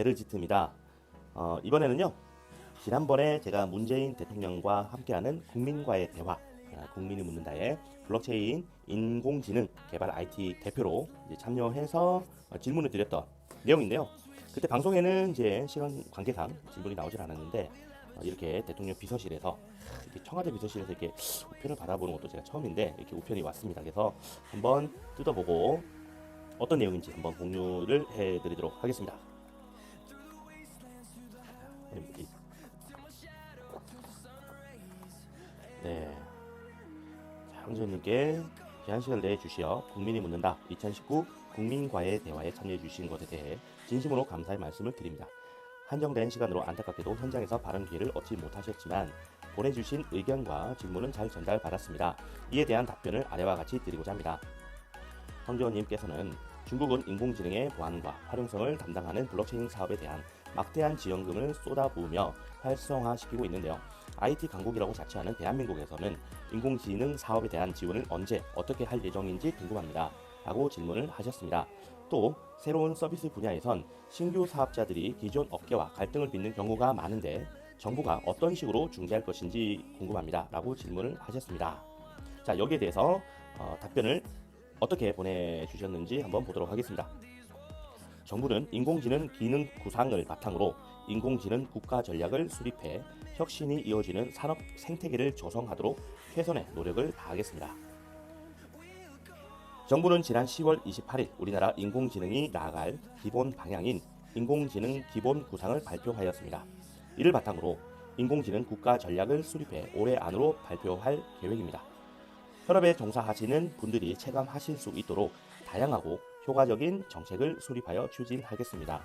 베르지트입니다. 이번에는요, 지난번에 제가 문재인 대통령과 함께하는 국민과의 대화, 국민이 묻는다의 블록체인 인공지능 개발 IT 대표로 이제 참여해서 질문을 드렸던 내용인데요. 그때 방송에는 이제 시간 관계상 질문이 나오질 않았는데 이렇게 대통령 비서실에서 이렇게 청와대 비서실에서 이렇게 우편을 받아보는 것도 제가 처음인데 이렇게 우편이 왔습니다. 그래서 한번 뜯어보고 어떤 내용인지 한번 공유를 해드리도록 하겠습니다. 네, 황지현님께 귀한 시간을 내주시어 국민이 묻는다 2019 국민과의 대화에 참여해 주신 것에 대해 진심으로 감사의 말씀을 드립니다. 한정된 시간으로 안타깝게도 현장에서 발언 기회를 얻지 못하셨지만 보내주신 의견과 질문은 잘 전달받았습니다. 이에 대한 답변을 아래와 같이 드리고자 합니다. 황지원님께서는 중국은 인공지능의 보안과 활용성을 담당하는 블록체인 사업에 대한 막대한 지원금을 쏟아부으며 활성화시키고 있는데요. IT 강국이라고 자처하는 대한민국에서는 인공지능 사업에 대한 지원을 언제 어떻게 할 예정인지 궁금합니다. 라고 질문을 하셨습니다. 또 새로운 서비스 분야에선 신규 사업자들이 기존 업계와 갈등을 빚는 경우가 많은데 정부가 어떤 식으로 중재할 것인지 궁금합니다. 라고 질문을 하셨습니다. 자, 여기에 대해서 답변을 어떻게 보내주셨는지 한번 보도록 하겠습니다. 정부는 인공지능 기능 구상을 바탕으로 인공지능 국가 전략을 수립해 혁신이 이어지는 산업 생태계를 조성하도록 최선의 노력을 다하겠습니다. 정부는 지난 10월 28일 우리나라 인공지능이 나아갈 기본 방향인 인공지능 기본 구상을 발표하였습니다. 이를 바탕으로 인공지능 국가 전략을 수립해 올해 안으로 발표할 계획입니다. 현업에 종사하시는 분들이 체감하실 수 있도록 다양하고 효과적인 정책을 수립하여 추진하겠습니다.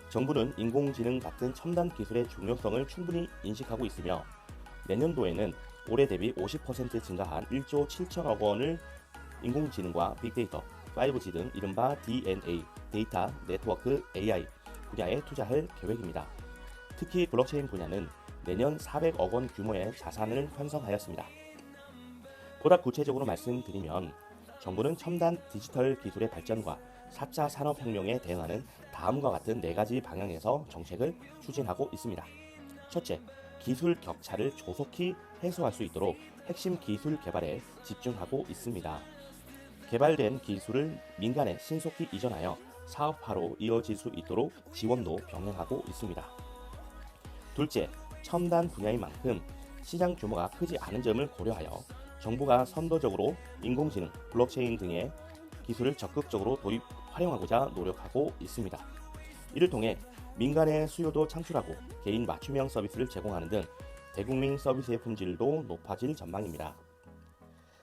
정부는 인공지능 같은 첨단 기술의 중요성을 충분히 인식하고 있으며 내년도에는 올해 대비 50% 증가한 1조 7천억 원을 인공지능과 빅데이터, 5G 등 이른바 DNA, 데이터 네트워크 AI 분야에 투자할 계획입니다. 특히 블록체인 분야는 내년 400억 원 규모의 자산을 편성하였습니다. 보다 구체적으로 말씀드리면 정부는 첨단 디지털 기술의 발전과 4차 산업혁명에 대응하는 다음과 같은 4가지 방향에서 정책을 추진하고 있습니다. 첫째, 기술 격차를 조속히 해소할 수 있도록 핵심 기술 개발에 집중하고 있습니다. 개발된 기술을 민간에 신속히 이전하여 사업화로 이어질 수 있도록 지원도 병행하고 있습니다. 둘째, 첨단 분야인 만큼 시장 규모가 크지 않은 점을 고려하여 정부가 선도적으로 인공지능, 블록체인 등의 기술을 적극적으로 활용하고자 노력하고 있습니다. 이를 통해 민간의 수요도 창출하고 개인 맞춤형 서비스를 제공하는 등 대국민 서비스의 품질도 높아질 전망입니다.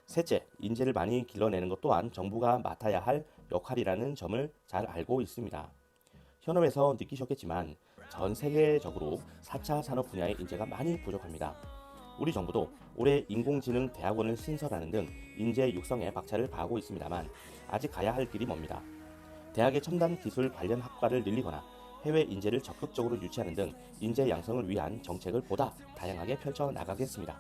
셋째, 인재를 많이 길러내는 것 또한 정부가 맡아야 할 역할이라는 점을 잘 알고 있습니다. 현업에서 느끼셨겠지만 전 세계적으로 4차 산업 분야의 인재가 많이 부족합니다. 우리 정부도 올해 인공지능 대학원을 신설하는 등 인재 육성에 박차를 가하고 있습니다만 아직 가야 할 길이 멉니다. 대학의 첨단 기술 관련 학과를 늘리거나 해외 인재를 적극적으로 유치하는 등 인재 양성을 위한 정책을 보다 다양하게 펼쳐 나가겠습니다.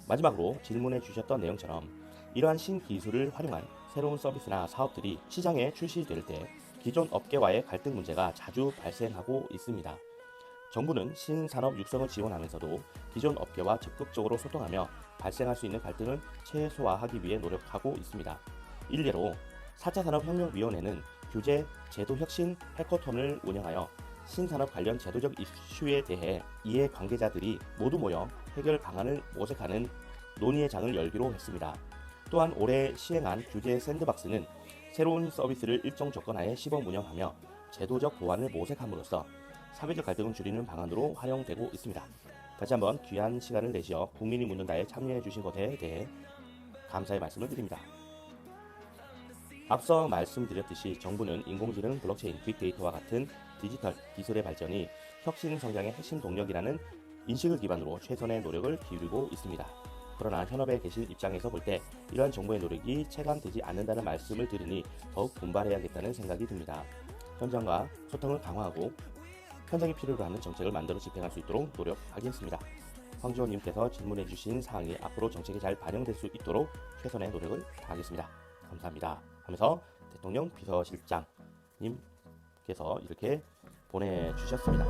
마지막으로 질문해 주셨던 내용처럼 이러한 신기술을 활용한 새로운 서비스나 사업들이 시장에 출시될 때 기존 업계와의 갈등 문제가 자주 발생하고 있습니다. 정부는 신산업 육성을 지원하면서도 기존 업계와 적극적으로 소통하며 발생할 수 있는 갈등을 최소화하기 위해 노력하고 있습니다. 일례로 4차 산업혁명위원회는 규제 제도 혁신 해커톤을 운영하여 신산업 관련 제도적 이슈에 대해 이해 관계자들이 모두 모여 해결 방안을 모색하는 논의의 장을 열기로 했습니다. 또한 올해 시행한 규제 샌드박스는 새로운 서비스를 일정 조건하에 시범 운영하며 제도적 보완을 모색함으로써 사회적 갈등을 줄이는 방안으로 활용되고 있습니다. 다시 한번 귀한 시간을 내시어 국민이 묻는다에 참여해 주신 것에 대해 감사의 말씀을 드립니다. 앞서 말씀드렸듯이 정부는 인공지능, 블록체인, 빅데이터와 같은 디지털 기술의 발전이 혁신 성장의 핵심 동력이라는 인식을 기반으로 최선의 노력을 기울이고 있습니다. 그러나 현업에 계신 입장에서 볼 때 이러한 정부의 노력이 체감되지 않는다는 말씀을 들으니 더욱 분발해야겠다는 생각이 듭니다. 현장과 소통을 강화하고 현장이 필요로 하는 정책을 만들어 집행할 수 있도록 노력하겠습님 황지원님께서 질문해주신 사항이 앞으로 정책에 잘 반영될 수 있도록 최선의 노력을 다하겠습니다. 감사합니다. 하면서 대통령 비서실장님 그래서 이렇게 보내주셨습니다.